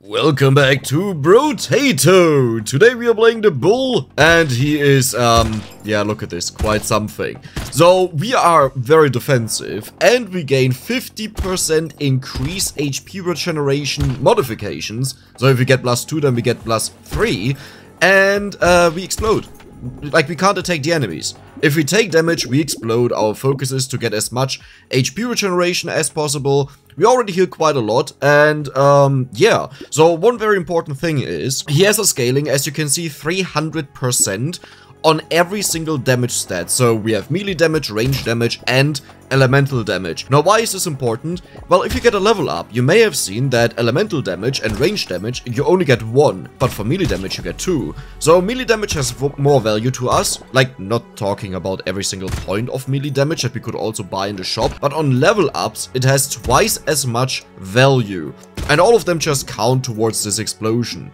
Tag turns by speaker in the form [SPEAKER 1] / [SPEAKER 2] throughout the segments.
[SPEAKER 1] Welcome back to Brotato! Today we are playing the bull, and he is, yeah, look at this, quite something. So, we are very defensive, and we gain 50% increased HP regeneration modifications. So if we get +2, then we get +3, and we explode. Like, we can't attack the enemies. If we take damage, we explode. Our focus is to get as much HP regeneration as possible. We already heal quite a lot, and yeah. So one very important thing is, he has a scaling, as you can see, 300% on every single damage stat. So we have melee damage, range damage, and elemental damage. Now, why is this important? Well, if you get a level up, you may have seen that elemental damage and range damage, you only get 1, but for melee damage you get 2. So melee damage has more value to us, like not talking about every single point of melee damage that we could also buy in the shop, but on level ups, it has twice as much value. And all of them just count towards this explosion.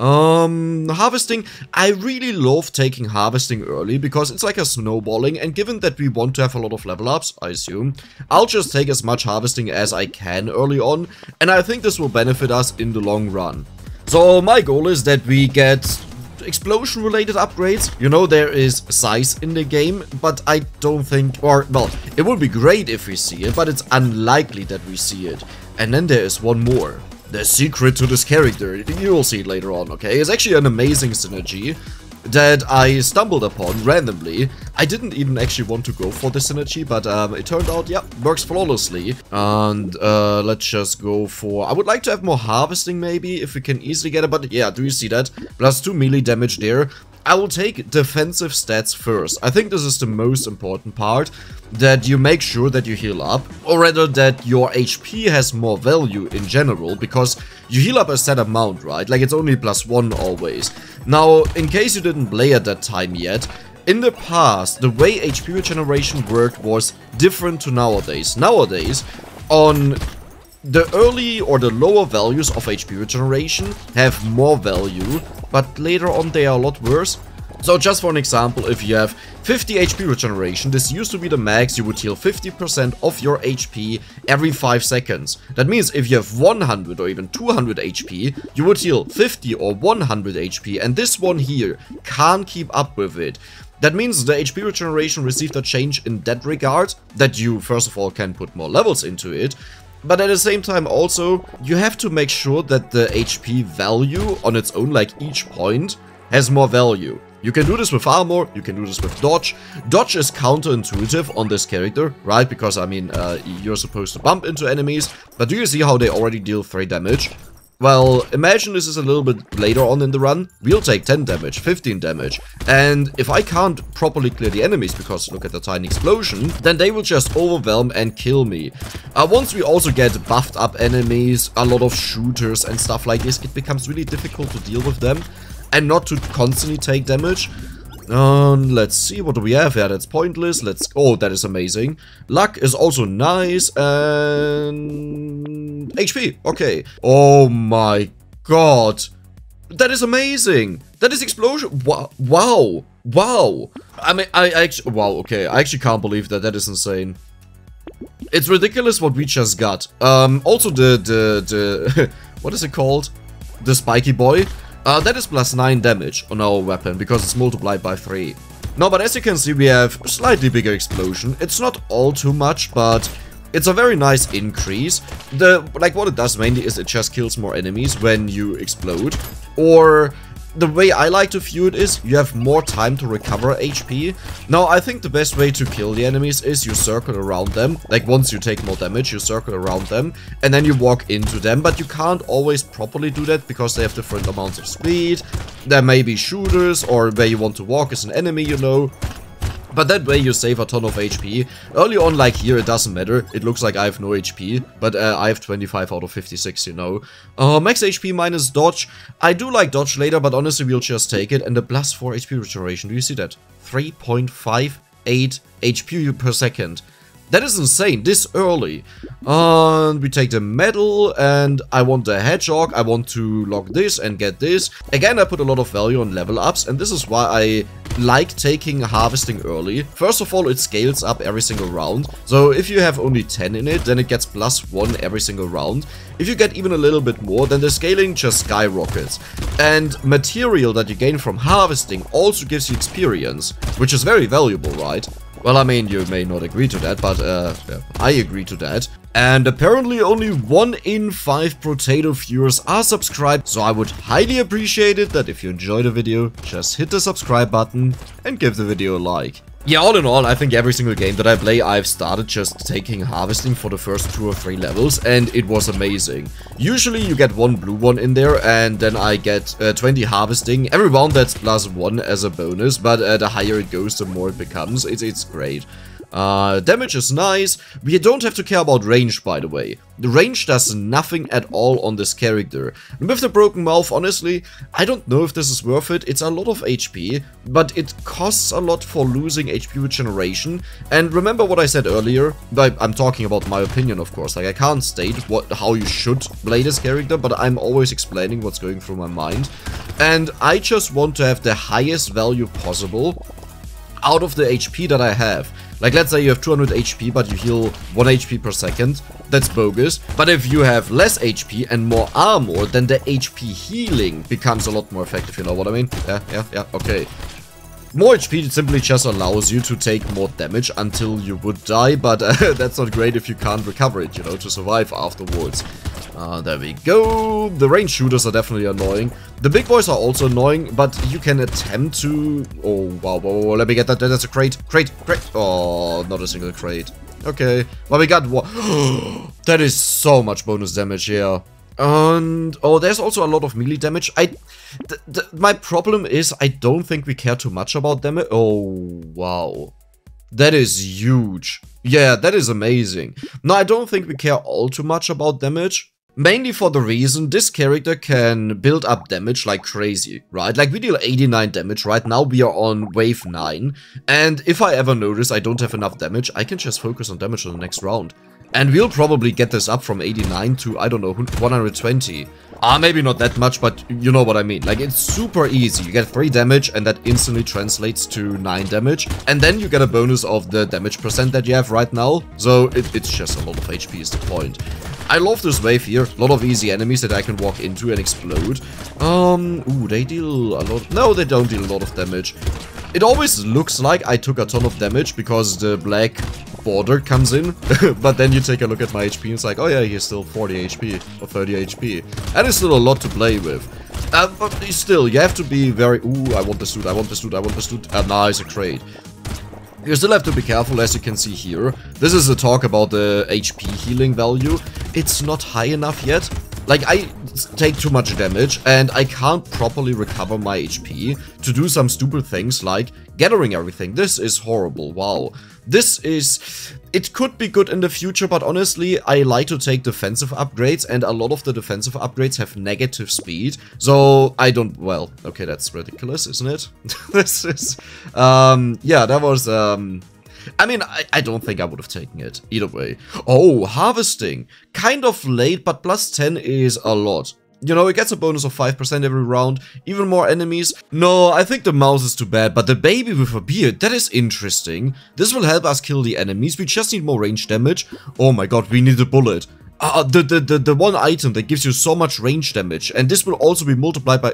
[SPEAKER 1] Harvesting, I really love taking harvesting early because it's like a snowballing, and given that we want to have a lot of level ups, I assume, I'll just take as much harvesting as I can early on, and I think this will benefit us in the long run. So my goal is that we get explosion related upgrades. You know, there is size in the game, but I don't think, or well, it would be great if we see it, but it's unlikely that we see it. And then there is one more. The secret to this character, you will see it later on, okay? It's actually an amazing synergy that I stumbled upon randomly. I didn't even actually want to go for the synergy, but it turned out, yeah, works flawlessly. And let's just go for... I would like to have more harvesting maybe, if we can easily get it, but yeah, do you see that? +2 melee damage there. I will take defensive stats first. I think this is the most important part, that you make sure that you heal up, or rather that your HP has more value in general, because you heal up a set amount, right? Like, it's only +1 always. Now, in case you didn't play at that time yet, in the past, the way HP regeneration worked was different to nowadays. Nowadays, on the early or the lower values of HP regeneration have more value, but later on they are a lot worse. So just for an example, if you have 50 HP regeneration, this used to be the max, you would heal 50% of your HP every 5 seconds. That means if you have 100 or even 200 HP, you would heal 50 or 100 HP, and this one here can't keep up with it. That means the HP regeneration received a change in that regard, that you first of all can put more levels into it, but at the same time also, you have to make sure that the HP value on its own, like each point, has more value. You can do this with armor, you can do this with dodge. Dodge is counterintuitive on this character, right? Because, I mean, you're supposed to bump into enemies, but do you see how they already deal 3 damage? Well, imagine this is a little bit later on in the run, we'll take 10 damage, 15 damage, and if I can't properly clear the enemies, because look at the tiny explosion, then they will just overwhelm and kill me. Once we also get buffed up enemies, a lot of shooters and stuff like this, it becomes really difficult to deal with them, and not to constantly take damage. Let's see, what do we have here? That's pointless. Oh, that is amazing. Luck is also nice, and HP, okay. Oh my god. That is amazing. That is explosion. Wow. Wow. I mean, I actually, wow, okay. I actually can't believe that. That is insane. It's ridiculous what we just got. Also the what is it called? The spiky boy. That is +9 damage on our weapon, because it's multiplied by 3. No, but as you can see, we have slightly bigger explosion. It's not all too much, but it's a very nice increase. Like, what it does mainly is it just kills more enemies when you explode. Or the way I like to view it is, you have more time to recover HP. Now, I think the best way to kill the enemies is you circle around them. Like, once you take more damage, you circle around them, and then you walk into them. But you can't always properly do that, because they have different amounts of speed. There may be shooters, or where you want to walk is an enemy, you know. But that way you save a ton of HP. Early on, like here, it doesn't matter. It looks like I have no HP, but I have 25 out of 56, you know. Max HP minus dodge. I do like dodge later, but honestly, we'll just take it. And the +4 HP regeneration, do you see that? 3.58 HP per second. That is insane, this early. We take the medal, and I want the hedgehog, I want to lock this and get this. Again, I put a lot of value on level ups, and this is why I like taking harvesting early. First of all, it scales up every single round. So if you have only 10 in it, then it gets +1 every single round. If you get even a little bit more, then the scaling just skyrockets. And material that you gain from harvesting also gives you experience, which is very valuable, right? Well, I mean, you may not agree to that, but yeah, I agree to that. And apparently only 1 in 5 Brotato viewers are subscribed, so I would highly appreciate it that if you enjoyed the video, just hit the subscribe button and give the video a like. Yeah, all in all, I think every single game that I play, I've started just taking harvesting for the first 2 or 3 levels, and it was amazing. Usually you get 1 blue one in there, and then I get 20 harvesting. Every round that's +1 as a bonus, but the higher it goes, the more it becomes. It's great. Damage is nice. We don't have to care about range, by the way. The range does nothing at all on this character. And with the broken mouth, honestly, I don't know if this is worth it. It's a lot of HP, but it costs a lot for losing HP regeneration. And remember what I said earlier? I'm talking about my opinion, of course. Like, I can't state how you should play this character, but I'm always explaining what's going through my mind. And I just want to have the highest value possible out of the HP that I have. Like, let's say you have 200 HP, but you heal 1 HP per second. That's bogus. But if you have less HP and more armor, then the HP healing becomes a lot more effective, you know what I mean? Yeah, okay. More HP simply just allows you to take more damage until you would die, but that's not great if you can't recover it, you know, to survive afterwards. There we go. The range shooters are definitely annoying. The big boys are also annoying, but you can attempt to... Oh, wow, let me get that. That's a crate. Oh, not a single crate. Okay. Well, we got one. That is so much bonus damage here. And... Oh, there's also a lot of melee damage. My problem is I don't think we care too much about damage. Oh, wow. That is huge. Yeah, that is amazing. No, I don't think we care all too much about damage. Mainly for the reason this character can build up damage like crazy, right? Like, we deal 89 damage right now, we are on wave 9. And if I ever notice I don't have enough damage, I can just focus on damage on the next round. And we'll probably get this up from 89 to, I don't know, 120. Maybe not that much, but you know what I mean. Like, it's super easy. You get 3 damage, and that instantly translates to 9 damage. And then you get a bonus of the damage percent that you have right now. So, it's just a lot of HP is the point. I love this wave here. A lot of easy enemies that I can walk into and explode. Ooh, they deal a lot. No, they don't deal a lot of damage. It always looks like I took a ton of damage because the black border comes in. But then you take a look at my HP and it's like, oh yeah, he's still 40 HP or 30 HP. And it's still a lot to play with. But still, you have to be very... Ooh, I want this dude, I want this dude, I want this dude. Nice, a crate. You still have to be careful, as you can see here. This is a talk about the HP healing value. It's not high enough yet. Like, I take too much damage, and I can't properly recover my HP to do some stupid things like gathering everything. This is horrible, wow. This is... It could be good in the future, but honestly, I like to take defensive upgrades, and a lot of the defensive upgrades have negative speed, so I don't... Well, okay, that's ridiculous, isn't it? This is... yeah, that was... I mean, I don't think I would have taken it, either way. Oh, harvesting. Kind of late, but +10 is a lot. You know, it gets a bonus of 5% every round, even more enemies. No, I think the mouse is too bad, but the baby with a beard, that is interesting. This will help us kill the enemies, we just need more range damage. Oh my god, we need a bullet. The one item that gives you so much range damage, and this will also be multiplied by...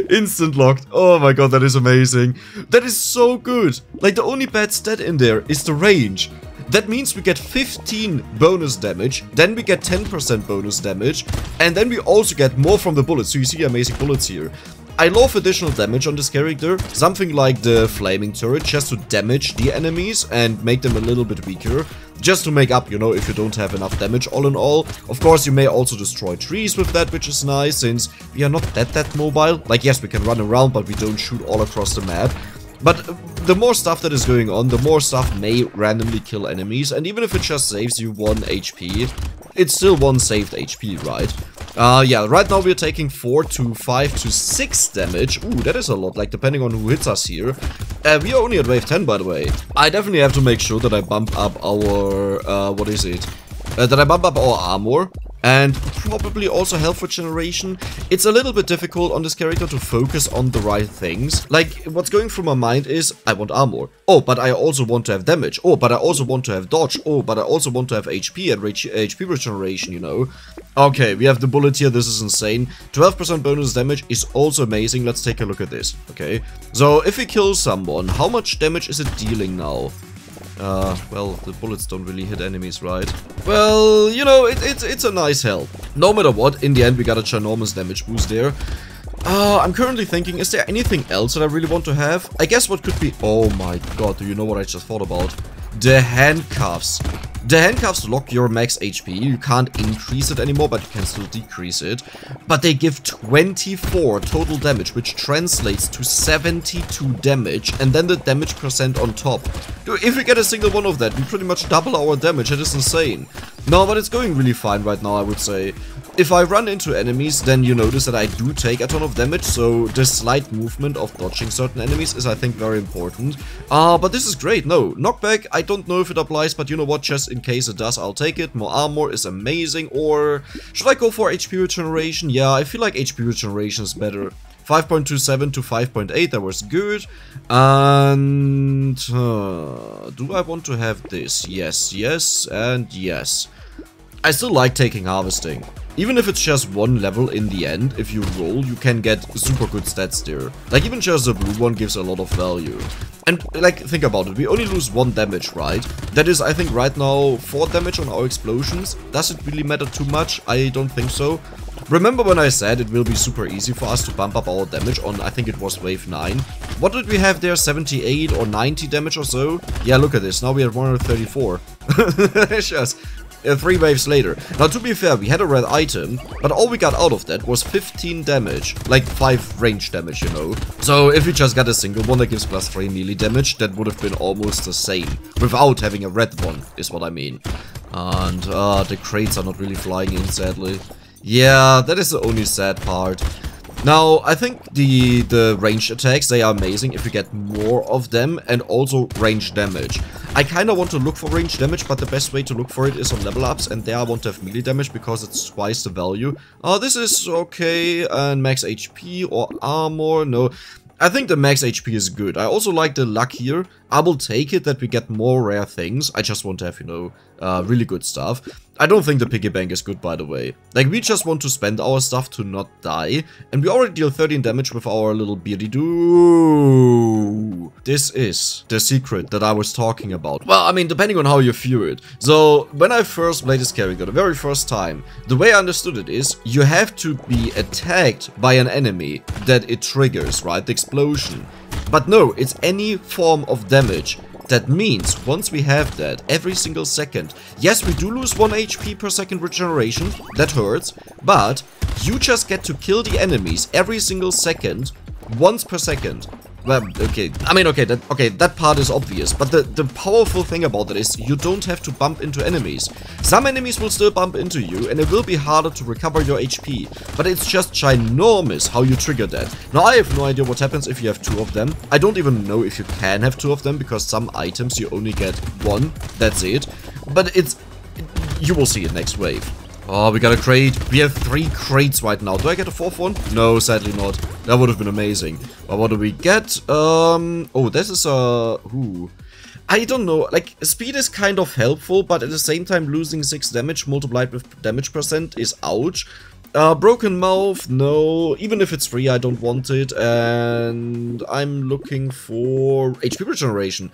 [SPEAKER 1] Instant locked. Oh my god, that is amazing. That is so good. Like, the only bad stat in there is the range. That means we get 15 bonus damage, then we get 10% bonus damage, and then we also get more from the bullets. So you see amazing bullets here. I love additional damage on this character, something like the flaming turret, just to damage the enemies and make them a little bit weaker. Just to make up, you know, if you don't have enough damage all in all. Of course, you may also destroy trees with that, which is nice, since we are not that mobile. Like, yes, we can run around, but we don't shoot all across the map. But the more stuff that is going on, the more stuff may randomly kill enemies, and even if it just saves you 1 HP, it's still 1 saved HP, right? Yeah, right now we're taking 4 to 5 to 6 damage. Ooh, that is a lot, like, depending on who hits us here. We are only at wave 10, by the way. I definitely have to make sure that I bump up our, what is it? That I bump up our armor. and probably also health regeneration. It's a little bit difficult on this character to focus on the right things. Like, what's going through my mind is, I want armor. Oh, but I also want to have damage. Oh, but I also want to have dodge. Oh, but I also want to have HP and HP regeneration, you know. Okay, we have the bullet here. This is insane. 12% bonus damage is also amazing. Let's take a look at this, okay? So, if we kill someone, how much damage is it dealing now? Well, the bullets don't really hit enemies, right? Well, you know, it's a nice help. No matter what, in the end, we got a ginormous damage boost there. I'm currently thinking, is there anything else that I really want to have? I guess what could be... Oh my god, do you know what I just thought about? The handcuffs. The handcuffs lock your max HP. You can't increase it anymore, but you can still decrease it. But they give 24 total damage, which translates to 72 damage, and then the damage percent on top. If we get a single one of that, we pretty much double our damage. That is insane. No, but it's going really fine right now, I would say. If I run into enemies, then you notice that I do take a ton of damage, so the slight movement of dodging certain enemies is, I think, very important. But this is great. No, knockback, I don't know if it applies, but you know what, just in case it does, I'll take it. More armor is amazing, or should I go for HP regeneration? Yeah, I feel like HP regeneration is better. 5.27 to 5.8, that was good. And do I want to have this? Yes, yes, and yes. I still like taking harvesting. Even if it's just one level in the end, if you roll, you can get super good stats there. Like, even just the blue one gives a lot of value. And, like, think about it, we only lose 1 damage, right? That is, I think, right now, 4 damage on our explosions. Does it really matter too much? I don't think so. Remember when I said it will be super easy for us to bump up our damage on, I think it was wave 9. What did we have there, 78 or 90 damage or so? Yeah, look at this, now we have 134. It's just... 3 waves later. Now, to be fair, we had a red item, but all we got out of that was 15 damage. Like, 5 range damage, you know. So, if we just got a single one that gives plus 3 melee damage, that would have been almost the same. Without having a red one, is what I mean. And, the crates are not really flying in, sadly. Yeah, that is the only sad part. Now, I think the ranged attacks, they are amazing if you get more of them, and also range damage. I kinda want to look for range damage, but the best way to look for it is on level ups, and there I want to have melee damage because it's twice the value. This is okay, and max HP or armor, no. I think the max HP is good. I also like the luck here. I will take it that we get more rare things. I just want to have, you know, really good stuff. I don't think the piggy bank is good, by the way. Like, we just want to spend our stuff to not die. And we already deal 13 damage with our little beardy doo. This is the secret that I was talking about. Well, I mean, depending on how you view it. So, when I first played this character, the very first time, the way I understood it is, you have to be attacked by an enemy that it triggers, right? The explosion. But no, it's any form of damage. That means, once we have that, every single second, yes, we do lose 1 HP per second regeneration, that hurts, but you just get to kill the enemies every single second, once per second. Well, okay, I mean, okay, that part is obvious, but the powerful thing about that is you don't have to bump into enemies. Some enemies will still bump into you, and it will be harder to recover your HP, but it's just ginormous how you trigger that. Now, I have no idea what happens if you have 2 of them. I don't even know if you can have 2 of them, because some items you only get 1, that's it. But you will see it next wave. Oh, we got a crate. We have 3 crates right now. Do I get a 4th one? No, sadly not. That would have been amazing. But what do we get? Oh, this is a... Ooh. I don't know. Like, speed is kind of helpful, but at the same time, losing 6 damage multiplied with damage percent is ouch. Broken mouth, no. Even if it's free, I don't want it. And I'm looking for HP regeneration.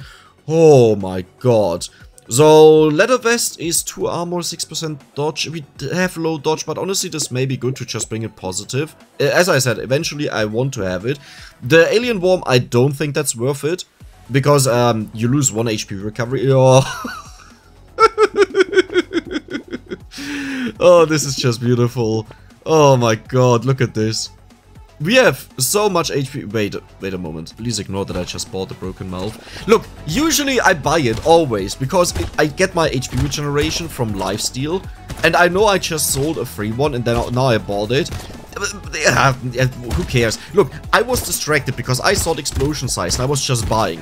[SPEAKER 1] Oh my god. So, leather vest is 2 armor, 6% dodge. We have low dodge, but honestly this may be good to just bring it positive. As I said, eventually I want to have it. The alien worm, I don't think that's worth it. Because you lose 1 HP recovery. Oh. Oh, this is just beautiful. Oh my god, look at this. We have so much HP. Wait a moment. Please ignore that I just bought the broken mouth. Look, usually I buy it always because I get my HP regeneration from lifesteal, and I know I just sold a free one and then now I bought it. Who cares? Look, I was distracted because I saw the explosion size and I was just buying.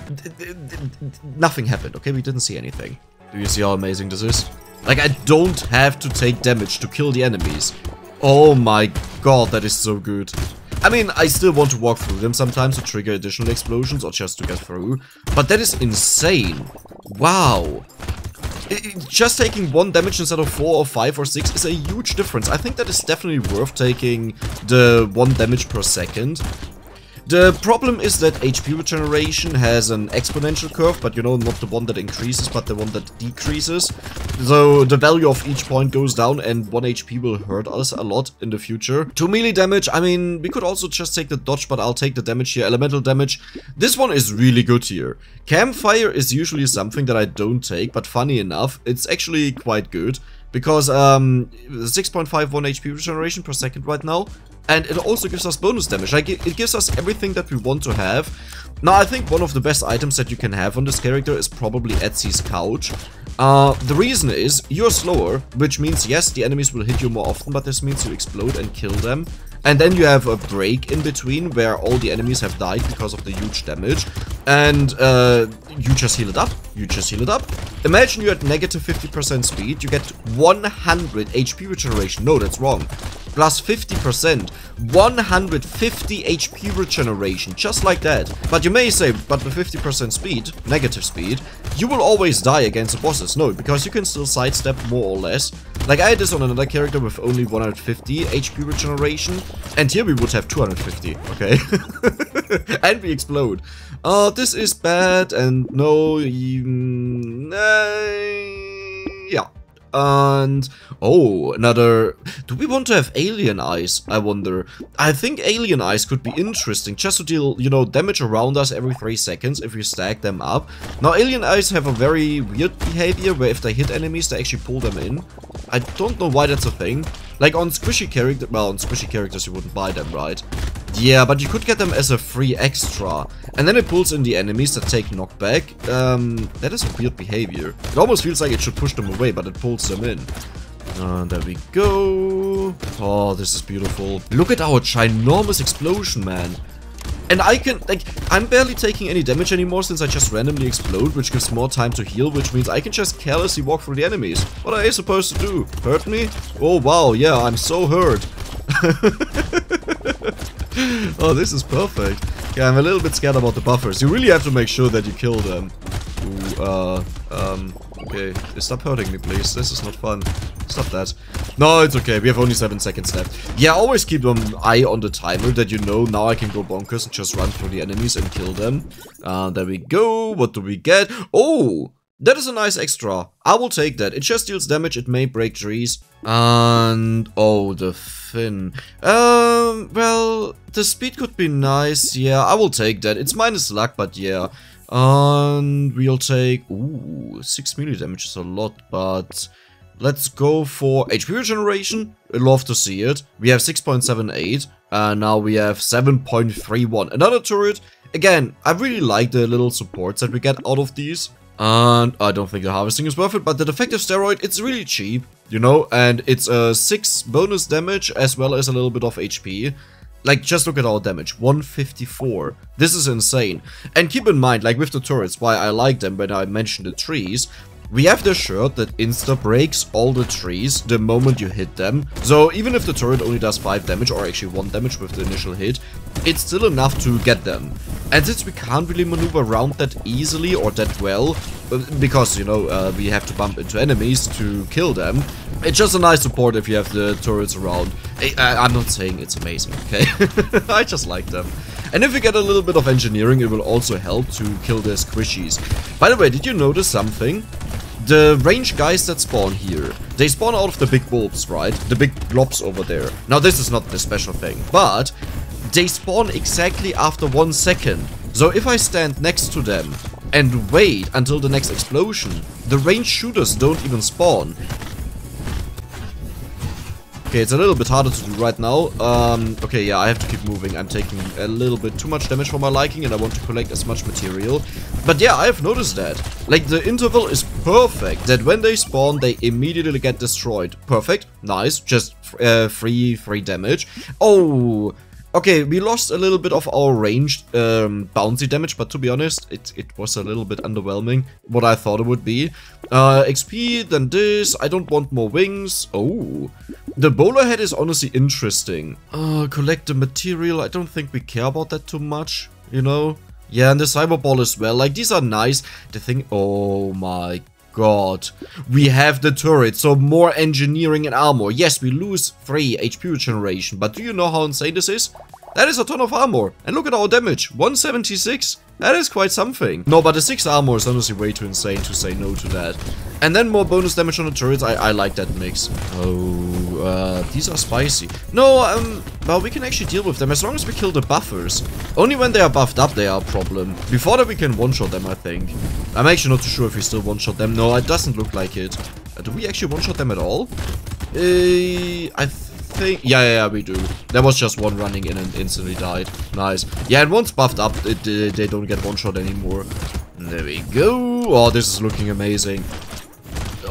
[SPEAKER 1] Nothing happened, okay? We didn't see anything. Do you see how amazing this is? Like, I don't have to take damage to kill the enemies. Oh my god, that is so good. I mean, I still want to walk through them sometimes to trigger additional explosions or just to get through. But that is insane. Wow. Just taking 1 damage instead of 4 or 5 or 6 is a huge difference. I think that is definitely worth taking the 1 damage per second. The problem is that HP regeneration has an exponential curve, but you know, not the one that increases, but the one that decreases. So the value of each point goes down and 1 HP will hurt us a lot in the future. 2 melee damage, I mean, we could also just take the dodge, but I'll take the damage here. Elemental damage, this one is really good here. Campfire is usually something that I don't take, but funny enough, it's actually quite good. Because 6.51 HP regeneration per second right now. And it also gives us bonus damage. Like, it gives us everything that we want to have. Now, I think one of the best items that you can have on this character is probably Etsy's couch. The reason is, you're slower, which means, yes, the enemies will hit you more often, but this means you explode and kill them. And then you have a break in between where all the enemies have died because of the huge damage. And you just heal it up. You just heal it up. Imagine you're at negative 50% speed. You get 100 HP regeneration. No, that's wrong. Plus 50%. 150 HP regeneration. Just like that. But you may say, but with 50% speed, negative speed, you will always die against the bosses. No, because you can still sidestep more or less. Like I had this on another character with only 150 HP regeneration. And here we would have 250, okay? And we explode. This is bad and no... yeah. And... oh, another... do we want to have alien eyes, I wonder? I think alien eyes could be interesting, just to deal, you know, damage around us every 3 seconds if we stack them up. Now, alien eyes have a very weird behavior, where if they hit enemies, they actually pull them in. I don't know why that's a thing. Like, on squishy characters... well, on squishy characters you wouldn't buy them, right? Yeah, but you could get them as a free extra. And then it pulls in the enemies that take knockback. That is a weird behavior. It almost feels like it should push them away, but it pulls them in. There we go. Oh, this is beautiful. Look at our ginormous explosion, man. And I can, like, I'm barely taking any damage anymore since I just randomly explode, which gives more time to heal, which means I can just carelessly walk through the enemies. What are they supposed to do? Hurt me? Oh, wow, yeah, I'm so hurt. Oh, this is perfect. Yeah, I'm a little bit scared about the buffers. You really have to make sure that you kill them. Ooh, okay. Stop hurting me, please. This is not fun. Stop that. No, it's okay. We have only 7 seconds left. Yeah, always keep an eye on the timer that you know now I can go bonkers and just run through the enemies and kill them. There we go. What do we get? Oh! That is a nice extra. I will take that. It just deals damage. It may break trees. And... oh, the fin. Well, the speed could be nice. Yeah, I will take that. It's minus luck, but yeah. And we'll take... ooh, 6 melee damage is a lot, but... let's go for HP regeneration. I'd love to see it. We have 6.78. And now we have 7.31. Another turret. Again, I really like the little supports that we get out of these. And I don't think the harvesting is worth it, but the defective steroid, it's really cheap, you know, and it's 6 bonus damage as well as a little bit of HP. Like, just look at our damage, 154. This is insane. And keep in mind, like with the turrets, why I like them when I mentioned the trees, we have the shirt that insta-breaks all the trees the moment you hit them. So even if the turret only does 5 damage, or actually 1 damage with the initial hit, it's still enough to get them. And since we can't really maneuver around that easily or that well, because, you know, we have to bump into enemies to kill them, it's just a nice support if you have the turrets around. I'm not saying it's amazing, okay? I just like them. And if we get a little bit of engineering, it will also help to kill the squishies. By the way, did you notice something? The range guys that spawn here, they spawn out of the big bulbs, right? The big blobs over there. Now, this is not the special thing, but they spawn exactly after 1 second. So if I stand next to them and wait until the next explosion, the ranged shooters don't even spawn. Okay, it's a little bit harder to do right now. Okay, yeah, I have to keep moving. I'm taking a little bit too much damage for my liking and I want to collect as much material. But yeah, I have noticed that. Like, the interval is perfect. That when they spawn, they immediately get destroyed. Perfect. Nice. Just free damage. Oh, Okay, we lost a little bit of our ranged bouncy damage, but to be honest, it was a little bit underwhelming, what I thought it would be. XP, then this. I don't want more wings. Oh, the bowler head is honestly interesting. Collect the material. I don't think we care about that too much, you know? Yeah, and the cyber ball as well. Like, these are nice. The thing... Oh my god. We have the turret, so more engineering and armor. Yes, we lose 3 HP regeneration, but do you know how insane this is? That is a ton of armor. And look at our damage. 176. That is quite something. No, but the 6 armor is honestly way too insane to say no to that. And then more bonus damage on the turrets. I like that mix. Oh, these are spicy. No, well, we can actually deal with them as long as we kill the buffers. Only when they are buffed up, they are a problem. Before that, we can one-shot them, I think. I'm actually not too sure if we still one-shot them. No, it doesn't look like it. Do we actually one-shot them at all? I think... Yeah, we do. There was just one running in and instantly died. Nice. Yeah, and once buffed up, they don't get one-shot anymore. There we go. Oh, this is looking amazing.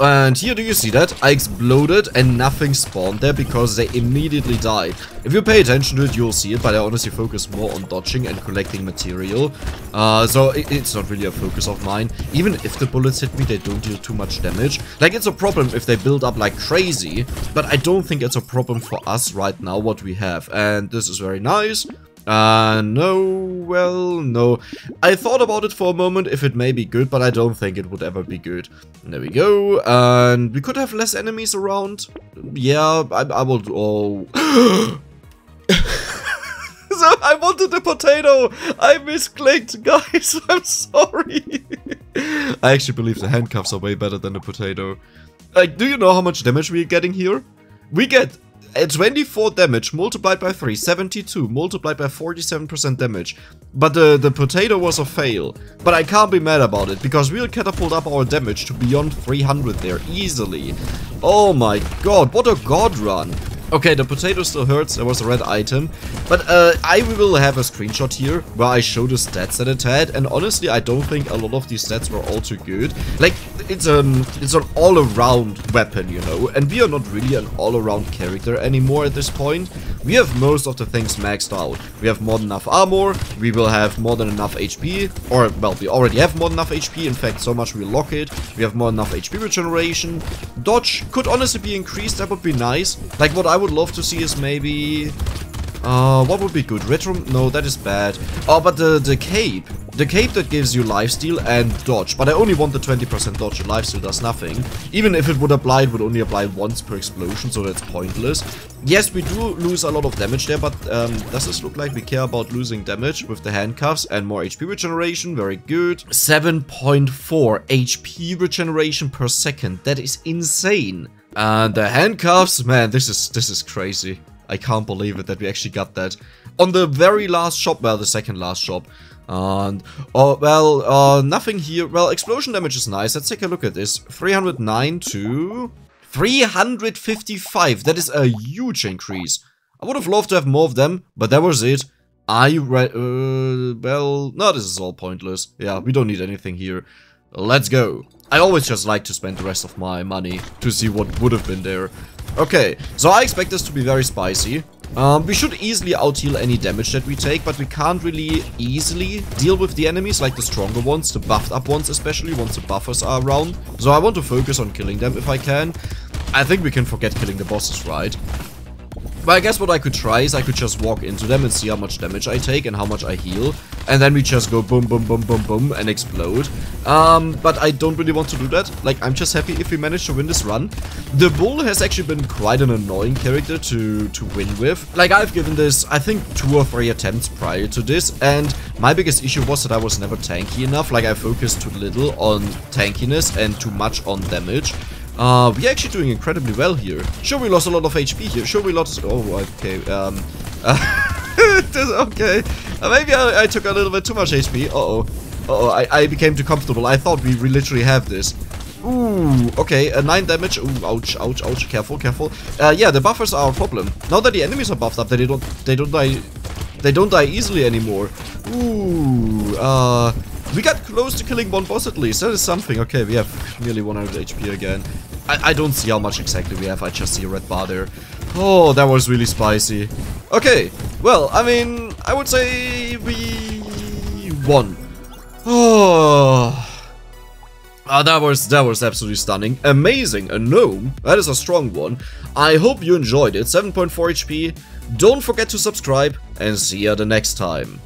[SPEAKER 1] And here, do you see that? I exploded and nothing spawned there because they immediately died. If you pay attention to it, you'll see it, but I honestly focus more on dodging and collecting material. So it's not really a focus of mine. Even if the bullets hit me, they don't deal too much damage. Like, it's a problem if they build up like crazy, but I don't think it's a problem for us right now, what we have. And this is very nice. No. I thought about it for a moment if it may be good, but I don't think it would ever be good. There we go. And we could have less enemies around. Yeah, I will... Oh. So I wanted the potato. I misclicked, guys. I'm sorry. I actually believe the handcuffs are way better than the potato. Like, do you know how much damage we're getting here? We get... 24 damage multiplied by 3, 72 multiplied by 47% damage. But the potato was a fail. But I can't be mad about it because we'll catapult up our damage to beyond 300 there easily. Oh my god, what a god run. Okay, the potato still hurts, there was a red item. But I will have a screenshot here where I show the stats that it had. And honestly, I don't think a lot of these stats were all too good. Like, it's an all-around weapon, you know. And we are not really an all-around character anymore at this point. We have most of the things maxed out. We have more than enough armor, we will have more than enough HP. Or, well, we already have more than enough HP. In fact, so much we lock it. We have more than enough HP regeneration. Dodge could honestly be increased, that would be nice. Like, what I would love to see is maybe... what would be good? Retro? No, that is bad. Oh, but the cape. The cape that gives you lifesteal and dodge. But I only want the 20% dodge. The lifesteal does nothing. Even if it would apply, it would only apply once per explosion, so that's pointless. Yes, we do lose a lot of damage there, but does this look like we care about losing damage with the handcuffs and more HP regeneration? Very good. 7.4 HP regeneration per second. That is insane. And the handcuffs, man, this is crazy. I can't believe it that we actually got that on the very last shop, well, the second last shop. And, oh, well, nothing here. Well, explosion damage is nice. Let's take a look at this. 309 to 355. That is a huge increase. I would have loved to have more of them, but that was it. Well, no, this is all pointless. Yeah, we don't need anything here. Let's go. I always just like to spend the rest of my money to see what would have been there. Okay, so I expect this to be very spicy. We should easily out-heal any damage that we take, but we can't really easily deal with the enemies, like the stronger ones, the buffed up ones especially, once the buffers are around. So I want to focus on killing them if I can. I think we can forget killing the bosses, right? But I guess what I could try is I could just walk into them and see how much damage I take and how much I heal. And then we just go boom, boom, boom, boom, boom and explode. But I don't really want to do that. Like, I'm just happy if we manage to win this run. The bull has actually been quite an annoying character to win with. Like, I've given this, I think, 2 or 3 attempts prior to this. And my biggest issue was that I was never tanky enough. Like, I focused too little on tankiness and too much on damage. We're actually doing incredibly well here. Sure, we lost a lot of HP here. Sure, we lost... Oh, okay. Okay. Maybe I took a little bit too much HP. Uh-oh, I became too comfortable. I thought we literally have this. Ooh, okay. 9 damage. Ooh, ouch, ouch, ouch. Careful, careful. Yeah, the buffers are a problem. Now that the enemies are buffed up, they don't die easily anymore. Ooh, we got close to killing one boss at least. That is something. Okay, we have nearly 100 HP again. I don't see how much exactly we have. I just see a red bar there. Oh, that was really spicy. Okay, well, I mean, I would say we won. Oh, that was absolutely stunning. Amazing, a gnome. That is a strong one. I hope you enjoyed it. 7.4 HP. Don't forget to subscribe and see you the next time.